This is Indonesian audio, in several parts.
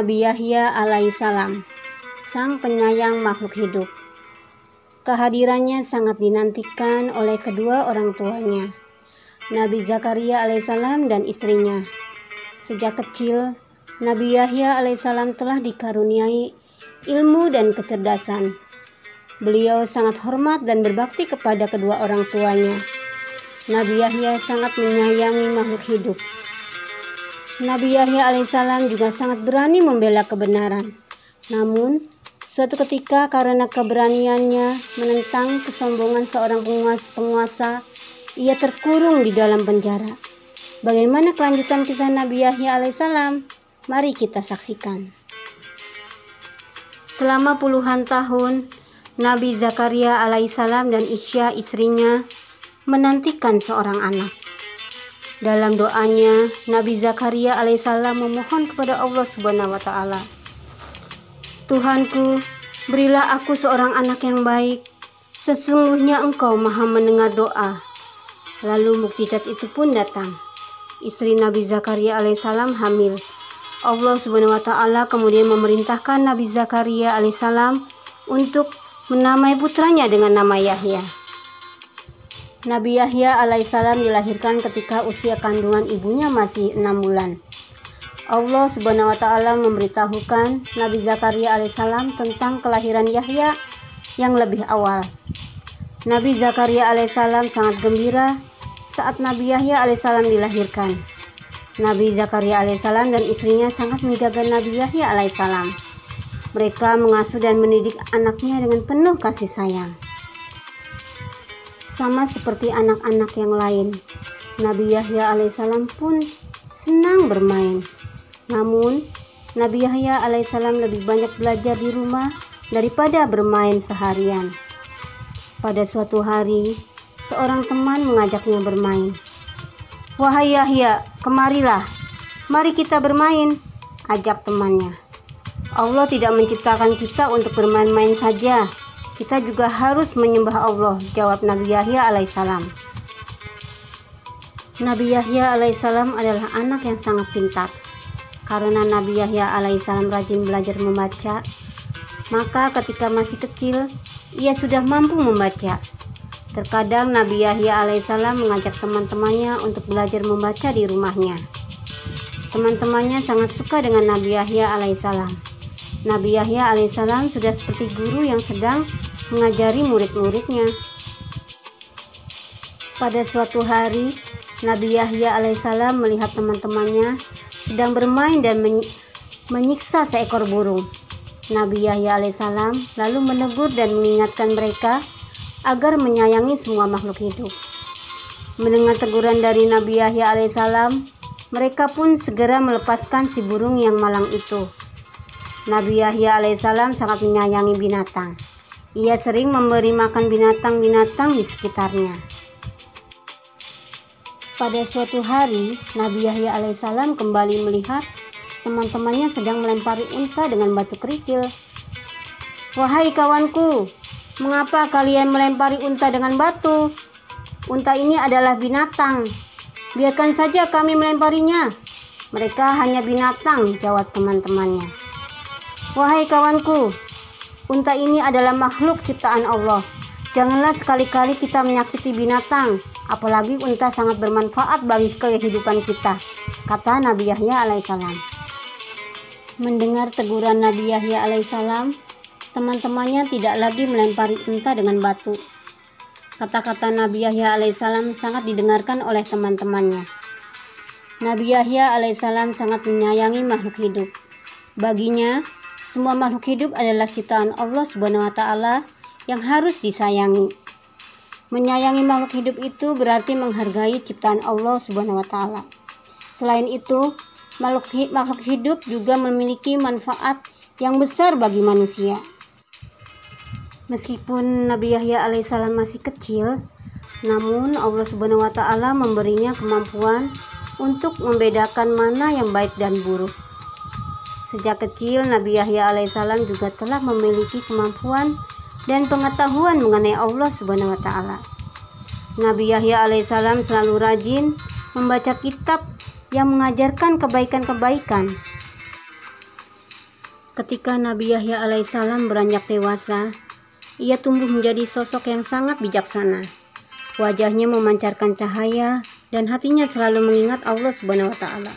Nabi Yahya alaihissalam, sang penyayang makhluk hidup. Kehadirannya sangat dinantikan oleh kedua orang tuanya, Nabi Zakaria alaihissalam dan istrinya. Sejak kecil, Nabi Yahya alaihissalam telah dikaruniai ilmu dan kecerdasan. Beliau sangat hormat dan berbakti kepada kedua orang tuanya. Nabi Yahya sangat menyayangi makhluk hidup. Nabi Yahya alaihissalam juga sangat berani membela kebenaran. Namun, suatu ketika karena keberaniannya menentang kesombongan seorang penguasa, ia terkurung di dalam penjara. Bagaimana kelanjutan kisah Nabi Yahya alaihissalam? Mari kita saksikan. Selama puluhan tahun, Nabi Zakaria alaihissalam dan Isya istrinya menantikan seorang anak. Dalam doanya, Nabi Zakaria alaihissalam memohon kepada Allah Subhanahu wa Ta'ala, "Tuhanku, berilah aku seorang anak yang baik. Sesungguhnya Engkau Maha mendengar doa." Lalu mukjizat itu pun datang. Istri Nabi Zakaria alaihissalam hamil. Allah Subhanahu wa Ta'ala kemudian memerintahkan Nabi Zakaria alaihissalam untuk menamai putranya dengan nama Yahya. Nabi Yahya alaihissalam dilahirkan ketika usia kandungan ibunya masih 6 bulan. Allah Subhanahu wa Ta'ala memberitahukan Nabi Zakaria alaihissalam tentang kelahiran Yahya yang lebih awal. Nabi Zakaria alaihissalam sangat gembira saat Nabi Yahya alaihissalam dilahirkan. Nabi Zakaria alaihissalam dan istrinya sangat menjaga Nabi Yahya alaihissalam. Mereka mengasuh dan mendidik anaknya dengan penuh kasih sayang. Sama seperti anak-anak yang lain, Nabi Yahya alaihissalam pun senang bermain. Namun, Nabi Yahya alaihissalam lebih banyak belajar di rumah daripada bermain seharian. Pada suatu hari, seorang teman mengajaknya bermain. "Wahai Yahya, kemarilah, mari kita bermain," ajak temannya. "Allah tidak menciptakan kita untuk bermain-main saja. Kita juga harus menyembah Allah," jawab Nabi Yahya alaihissalam. Nabi Yahya alaihissalam adalah anak yang sangat pintar. Karena Nabi Yahya alaihissalam rajin belajar membaca, maka ketika masih kecil, ia sudah mampu membaca. Terkadang Nabi Yahya alaihissalam mengajak teman-temannya untuk belajar membaca di rumahnya. Teman-temannya sangat suka dengan Nabi Yahya alaihissalam. Nabi Yahya alaihissalam sudah seperti guru yang sedang mengajari murid-muridnya. Pada suatu hari, Nabi Yahya alaihissalam melihat teman-temannya sedang bermain dan menyiksa seekor burung. Nabi Yahya alaihissalam lalu menegur dan mengingatkan mereka agar menyayangi semua makhluk hidup. Mendengar teguran dari Nabi Yahya alaihissalam, mereka pun segera melepaskan si burung yang malang itu. Nabi Yahya alaihissalam sangat menyayangi binatang. Ia sering memberi makan binatang-binatang di sekitarnya. Pada suatu hari, Nabi Yahya alaihissalam kembali melihat teman-temannya sedang melempari unta dengan batu kerikil. "Wahai kawanku, mengapa kalian melempari unta dengan batu? Unta ini adalah binatang. Biarkan saja kami melemparinya. Mereka hanya binatang," jawab teman-temannya. "Wahai kawanku, unta ini adalah makhluk ciptaan Allah. Janganlah sekali-kali kita menyakiti binatang, apalagi unta sangat bermanfaat bagi kehidupan kita," kata Nabi Yahya alaihissalam. Mendengar teguran Nabi Yahya alaihissalam, teman-temannya tidak lagi melempari unta dengan batu. Kata-kata Nabi Yahya alaihissalam sangat didengarkan oleh teman-temannya. Nabi Yahya alaihissalam sangat menyayangi makhluk hidup. Baginya, semua makhluk hidup adalah ciptaan Allah Subhanahu wa Ta'ala yang harus disayangi. Menyayangi makhluk hidup itu berarti menghargai ciptaan Allah Subhanahu wa Ta'ala. Selain itu, makhluk hidup juga memiliki manfaat yang besar bagi manusia. Meskipun Nabi Yahya alaihissalam masih kecil, namun Allah Subhanahu wa Ta'ala memberinya kemampuan untuk membedakan mana yang baik dan buruk. Sejak kecil, Nabi Yahya alaihissalam juga telah memiliki kemampuan dan pengetahuan mengenai Allah Subhanahu wa Ta'ala. Nabi Yahya alaihissalam selalu rajin membaca kitab yang mengajarkan kebaikan-kebaikan. Ketika Nabi Yahya alaihissalam beranjak dewasa, ia tumbuh menjadi sosok yang sangat bijaksana. Wajahnya memancarkan cahaya dan hatinya selalu mengingat Allah Subhanahu wa taala.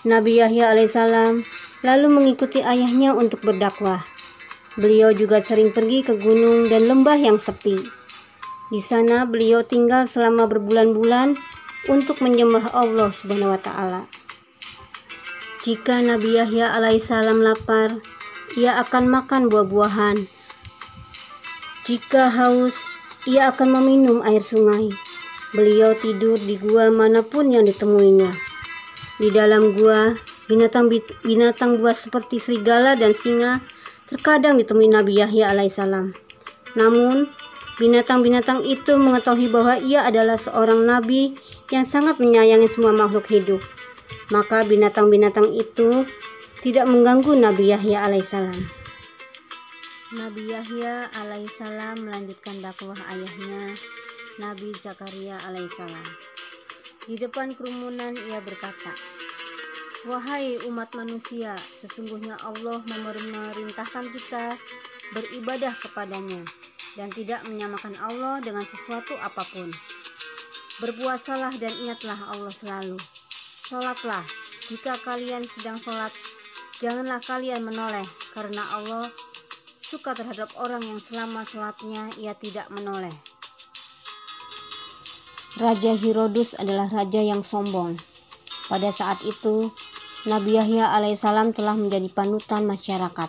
Nabi Yahya alaihissalam lalu mengikuti ayahnya untuk berdakwah. Beliau juga sering pergi ke gunung dan lembah yang sepi. Di sana beliau tinggal selama berbulan-bulan untuk menyembah Allah Subhanahu wa taala. Jika Nabi Yahya alaihissalam lapar, ia akan makan buah-buahan. Jika haus, ia akan meminum air sungai. Beliau tidur di gua manapun yang ditemuinya. Di dalam gua, binatang buas seperti serigala dan singa terkadang ditemui Nabi Yahya alaihissalam. Namun, binatang-binatang itu mengetahui bahwa ia adalah seorang nabi yang sangat menyayangi semua makhluk hidup. Maka binatang-binatang itu tidak mengganggu Nabi Yahya alaihissalam. Nabi Yahya alaihissalam melanjutkan dakwah ayahnya, Nabi Zakaria alaihissalam. Di depan kerumunan ia berkata, "Wahai umat manusia, sesungguhnya Allah memerintahkan kita beribadah kepadanya dan tidak menyamakan Allah dengan sesuatu apapun. Berpuasalah dan ingatlah Allah selalu. Sholatlah, jika kalian sedang sholat, janganlah kalian menoleh, karena Allah suka terhadap orang yang selama sholatnya ia tidak menoleh." Raja Herodes adalah raja yang sombong. Pada saat itu, Nabi Yahya alaihissalam telah menjadi panutan masyarakat.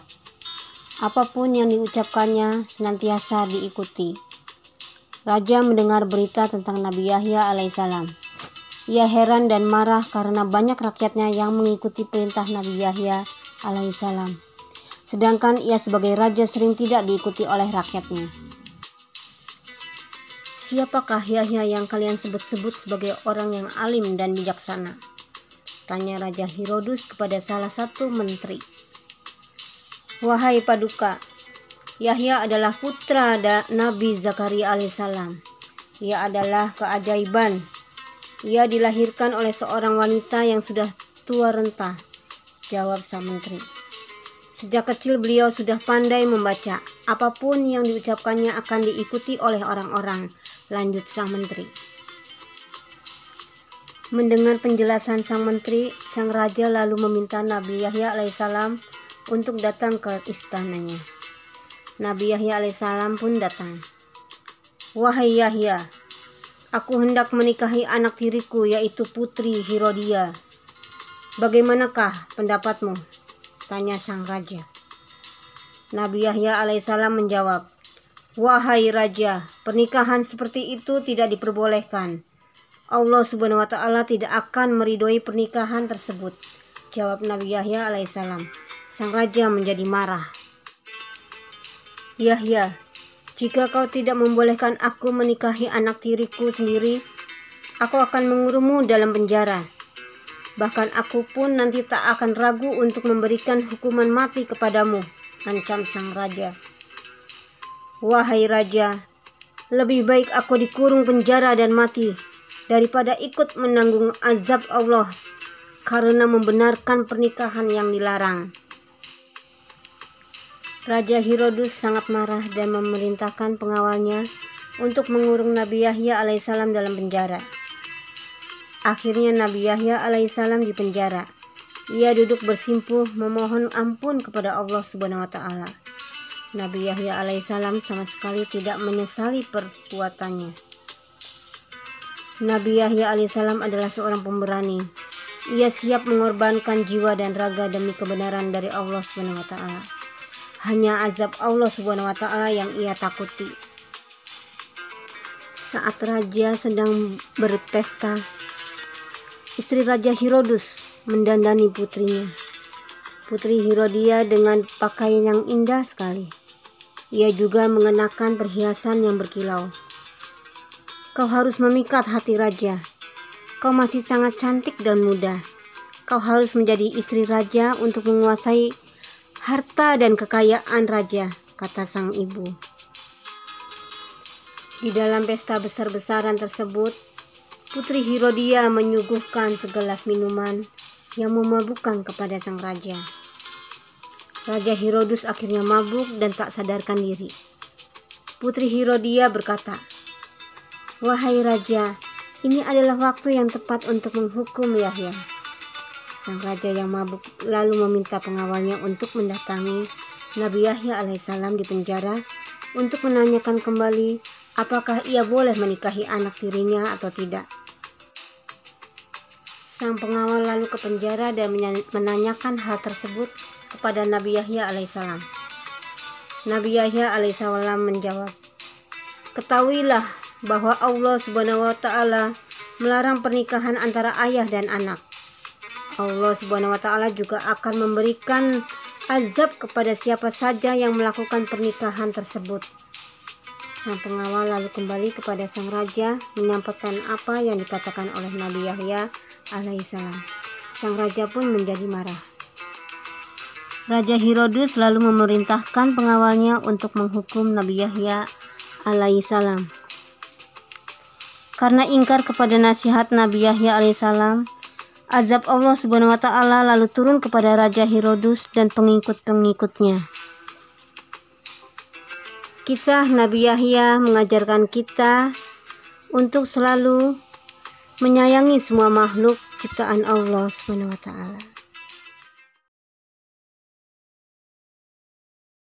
Apapun yang diucapkannya senantiasa diikuti. Raja mendengar berita tentang Nabi Yahya alaihissalam. Ia heran dan marah karena banyak rakyatnya yang mengikuti perintah Nabi Yahya alaihissalam. Sedangkan ia sebagai raja sering tidak diikuti oleh rakyatnya. "Siapakah Yahya yang kalian sebut-sebut sebagai orang yang alim dan bijaksana?" tanya Raja Herodes kepada salah satu menteri. "Wahai Paduka, Yahya adalah putra Nabi Zakaria alaihissalam. Ia adalah keajaiban. Ia dilahirkan oleh seorang wanita yang sudah tua renta," jawab sang menteri. "Sejak kecil beliau sudah pandai membaca. Apapun yang diucapkannya akan diikuti oleh orang-orang," lanjut sang menteri. Mendengar penjelasan sang menteri, sang raja lalu meminta Nabi Yahya alaihissalam untuk datang ke istananya. Nabi Yahya alaihissalam pun datang. "Wahai Yahya, aku hendak menikahi anak tiriku, yaitu putri Herodia. Bagaimanakah pendapatmu?" tanya sang raja. Nabi Yahya alaihissalam menjawab, "Wahai raja, pernikahan seperti itu tidak diperbolehkan. Allah Subhanahu wa taala tidak akan meridhoi pernikahan tersebut," jawab Nabi Yahya alaihissalam. Sang raja menjadi marah. "Yahya, jika kau tidak membolehkan aku menikahi anak tiriku sendiri, aku akan mengurungmu dalam penjara. Bahkan aku pun nanti tak akan ragu untuk memberikan hukuman mati kepadamu," ancam sang raja. "Wahai raja, lebih baik aku dikurung penjara dan mati daripada ikut menanggung azab Allah karena membenarkan pernikahan yang dilarang." Raja Herodes sangat marah dan memerintahkan pengawalnya untuk mengurung Nabi Yahya alaihissalam dalam penjara. Akhirnya Nabi Yahya alaihissalam di penjara. Ia duduk bersimpuh memohon ampun kepada Allah Subhanahu wa taala. Nabi Yahya alaihissalam sama sekali tidak menyesali perbuatannya. Nabi Yahya alaihissalam adalah seorang pemberani. Ia siap mengorbankan jiwa dan raga demi kebenaran dari Allah Subhanahu wa taala. Hanya azab Allah Subhanahu wa taala yang ia takuti. Saat raja sedang berpesta, istri Raja Herodes mendandani putrinya. Putri Herodia dengan pakaian yang indah sekali. Ia juga mengenakan perhiasan yang berkilau. "Kau harus memikat hati raja. Kau masih sangat cantik dan muda. Kau harus menjadi istri raja untuk menguasai harta dan kekayaan raja," kata sang ibu. Di dalam pesta besar-besaran tersebut, Putri Herodia menyuguhkan segelas minuman yang memabukkan kepada sang raja. Raja Herodus akhirnya mabuk dan tak sadarkan diri. Putri Herodia berkata, "Wahai Raja, ini adalah waktu yang tepat untuk menghukum Yahya." Sang raja yang mabuk lalu meminta pengawalnya untuk mendatangi Nabi Yahya alaihissalam di penjara untuk menanyakan kembali apakah ia boleh menikahi anak tirinya atau tidak. Sang pengawal lalu ke penjara dan menanyakan hal tersebut kepada Nabi Yahya alaihissalam. Nabi Yahya alaihissalam menjawab, "Ketahuilah bahwa Allah Subhanahu wa Ta'ala melarang pernikahan antara ayah dan anak. Allah Subhanahu wa Ta'ala juga akan memberikan azab kepada siapa saja yang melakukan pernikahan tersebut." Sang pengawal lalu kembali kepada sang raja menyampaikan apa yang dikatakan oleh Nabi Yahya alaihissalam. Sang raja pun menjadi marah. Raja Herodus lalu memerintahkan pengawalnya untuk menghukum Nabi Yahya alaihissalam. Karena ingkar kepada nasihat Nabi Yahya alaihissalam, azab Allah Subhanahu wa Ta'ala lalu turun kepada Raja Herodus dan pengikut-pengikutnya. Kisah Nabi Yahya mengajarkan kita untuk selalu menyayangi semua makhluk ciptaan Allah Subhanahu wa Ta'ala.